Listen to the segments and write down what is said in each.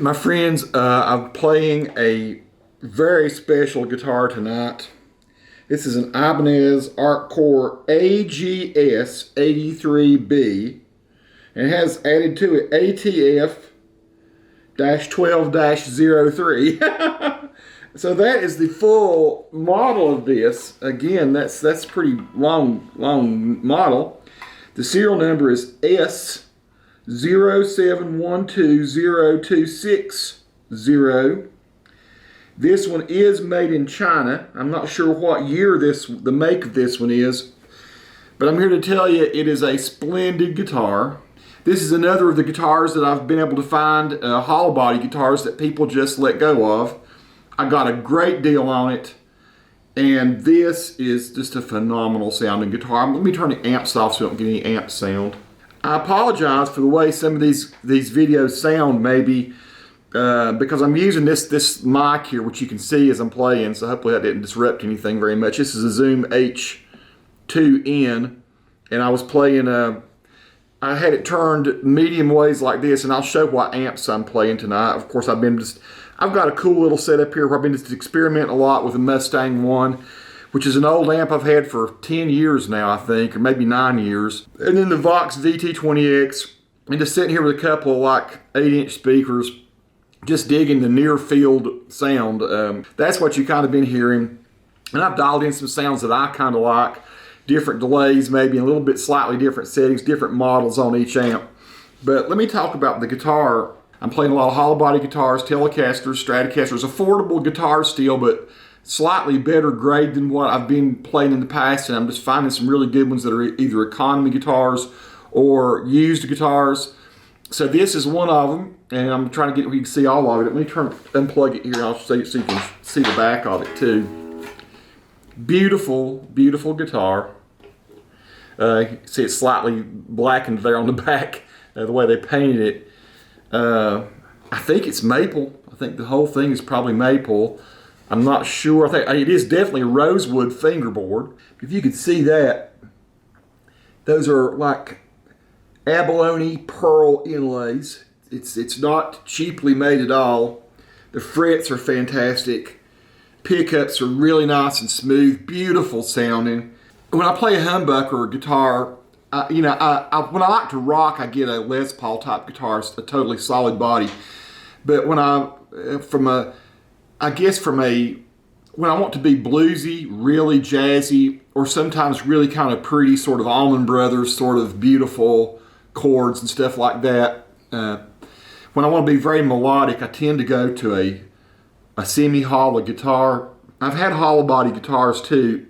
My friends, I'm playing a very special guitar tonight. This is an Ibanez Artcore AGS83B, and it has added to it ATF-12-03. So that is the full model of this. Again, that's pretty long model. The serial number is S07120260. This one is made in China. I'm not sure what year the make of this one is, but I'm here to tell you it is a splendid guitar. This is another of the guitars that I've been able to find, hollow body guitars that people just let go of. I got a great deal on it, and this is just a phenomenal sounding guitar. Let me turn the amps off so I don't get any amp sound. I apologize for the way some of these videos sound, maybe because I'm using this mic here, which you can see as I'm playing, so hopefully that didn't disrupt anything very much. This is a Zoom H2N, and I was playing, I had it turned medium ways like this, and I'll show what amps I'm playing tonight. Of course, I've got a cool little setup here where I've been just experimenting a lot with a Mustang 1, which is an old amp I've had for 10 years now, I think, or maybe 9 years. And then the Vox VT20X, and just sitting here with a couple of like 8-inch speakers, just digging the near field sound. That's what you kind of been hearing. And I've dialed in some sounds that I kind of like, different delays maybe, a little bit slightly different settings, different models on each amp. But let me talk about the guitar. I'm playing a lot of hollow body guitars, Telecasters, Stratocasters, affordable guitars still, but slightly better grade than what I've been playing in the past, and I'm just finding some really good ones that are either economy guitars or used guitars. So this is one of them, and I'm trying to get where you can see all of it. Let me unplug it here, and I'll show you so you can see the back of it too. Beautiful, beautiful guitar. You can see it's slightly blackened there on the back, the way they painted it. I think it's maple. I think the whole thing is probably maple. I'm not sure. I think it is definitely rosewood fingerboard. If you could see that, those are like abalone pearl inlays. It's not cheaply made at all. The frets are fantastic. Pickups are really nice and smooth, beautiful sounding. When I play a humbucker guitar, when I like to rock, I get a Les Paul type guitar, a totally solid body. But when when I want to be bluesy, really jazzy, or sometimes really kind of pretty, sort of Allman Brothers, sort of beautiful chords and stuff like that. When I want to be very melodic, I tend to go to a semi-hollow guitar. I've had hollow body guitars too,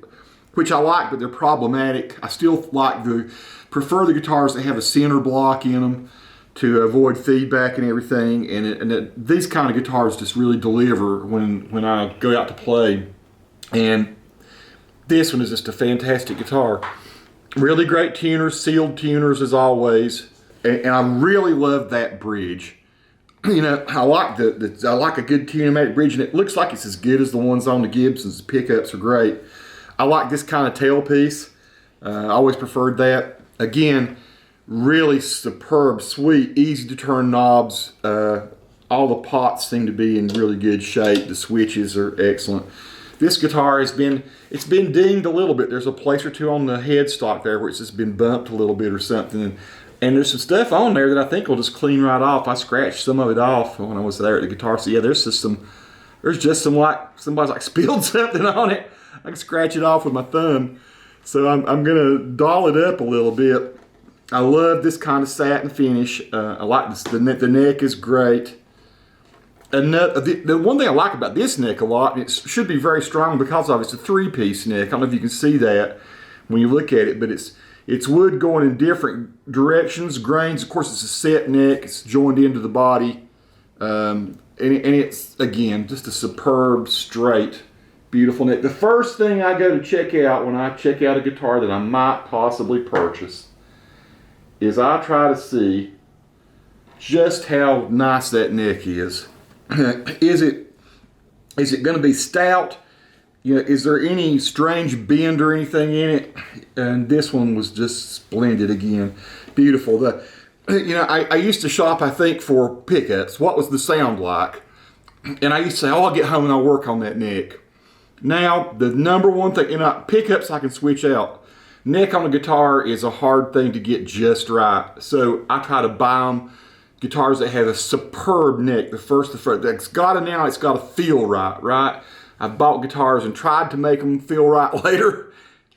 which I like, but they're problematic. I still prefer the guitars that have a center block in them to avoid feedback and everything. And these kind of guitars just really deliver when I go out to play. And this one is just a fantastic guitar. Really great tuners, sealed tuners as always. And I really love that bridge. You know, I like I like a good tunematic bridge, and it looks like it's as good as the ones on the Gibsons. The pickups are great. I like this kind of tailpiece. I always preferred that. Again, really superb, sweet, easy to turn knobs. All the pots seem to be in really good shape. The switches are excellent. This guitar it's been dinged a little bit. There's a place or two on the headstock there where it's just been bumped a little bit or something. And there's some stuff on there that I think will just clean right off. I scratched some of it off when I was there at the guitar. So yeah, there's just some like somebody's like spilled something on it. I can scratch it off with my thumb. So I'm gonna doll it up a little bit. I love this kind of satin finish. I like this. The neck is great. And the one thing I like about this neck a lot, and it should be very strong because of it's a 3-piece neck. I don't know if you can see that when you look at it, but it's wood going in different directions, grains. Of course, it's a set neck. It's joined into the body, and it's again just a superb, straight, beautiful neck. The first thing I go to check out when I check out a guitar that I might possibly purchase is I try to see just how nice that neck is. Is it going to be stout? You know, is there any strange bend or anything in it? And this one was just splendid again. Beautiful. you know, I used to shop, I think, for pickups. What was the sound like? And I used to say, oh, I'll get home and I'll work on that neck. Now, the number one thing, you know, pickups I can switch out. Neck on a guitar is a hard thing to get just right. So I try to buy them guitars that have a superb neck. The first, that's got to now, it's got to feel right, right? I've bought guitars and tried to make them feel right later,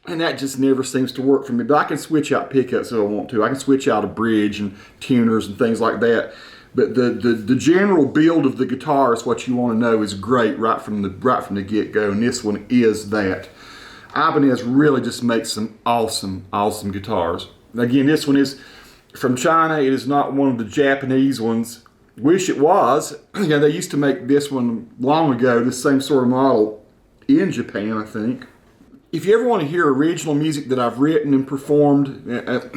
and that just never seems to work for me. But I can switch out pickups if I want to. I can switch out a bridge and tuners and things like that. But the general build of the guitar is what you want to know is great right from the get-go, and this one is that. Ibanez really just makes some awesome guitars. Again, this one is from China. It is not one of the Japanese ones. Wish it was. You know, they used to make this one long ago, this same sort of model in Japan, I think. If you ever want to hear original music that I've written and performed,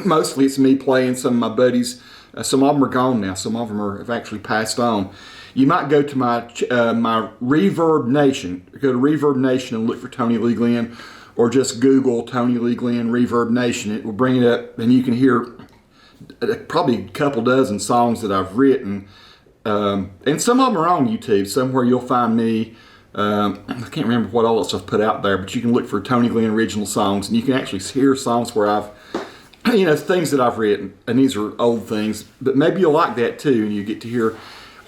mostly it's me playing some of my buddies. Some of them are gone now. Some of them have actually passed on. You might go to my Reverb Nation. Go to Reverb Nation and look for Tony Lee Glenn, or just Google Tony Lee Glenn Reverb Nation. It will bring it up, and you can hear probably a couple dozen songs that I've written. And some of them are on YouTube. Somewhere you'll find me. I can't remember what all else I've put out there, but you can look for Tony Glenn original songs, and you can actually hear songs where I've, you know, things that I've written, and these are old things, but maybe you'll like that too, and you get to hear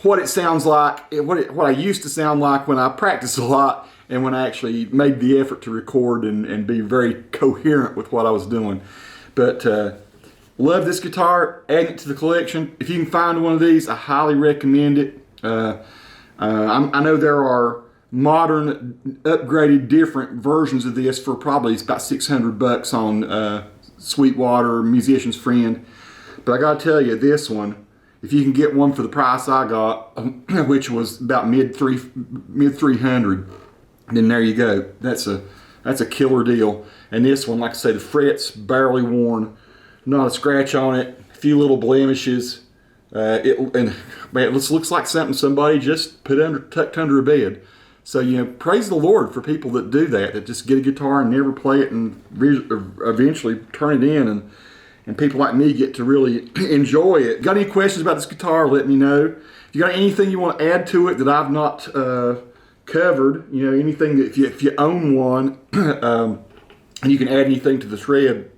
what it sounds like, what I used to sound like when I practiced a lot, and when I actually made the effort to record and be very coherent with what I was doing. But love this guitar, add it to the collection. If you can find one of these, I highly recommend it. I know there are modern, upgraded, different versions of this for probably, it's about $600 on Sweetwater, Musician's Friend. But I gotta tell you, this one, if you can get one for the price I got, which was about mid 300, then there you go. That's a killer deal. And this one, like I say, the frets barely worn, not a scratch on it, a few little blemishes. Man, it looks like something somebody just tucked under a bed. So, you know, praise the Lord for people that do that just get a guitar and never play it and eventually turn it in, and people like me get to really enjoy it. Got any questions about this guitar, let me know. If you got anything you want to add to it that I've not covered, you know, anything that if you own one, and you can add anything to the thread,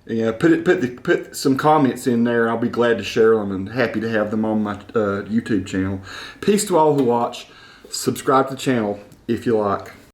you know, put some comments in there. I'll be glad to share them and happy to have them on my YouTube channel. Peace to all who watch. Subscribe to the channel if you like.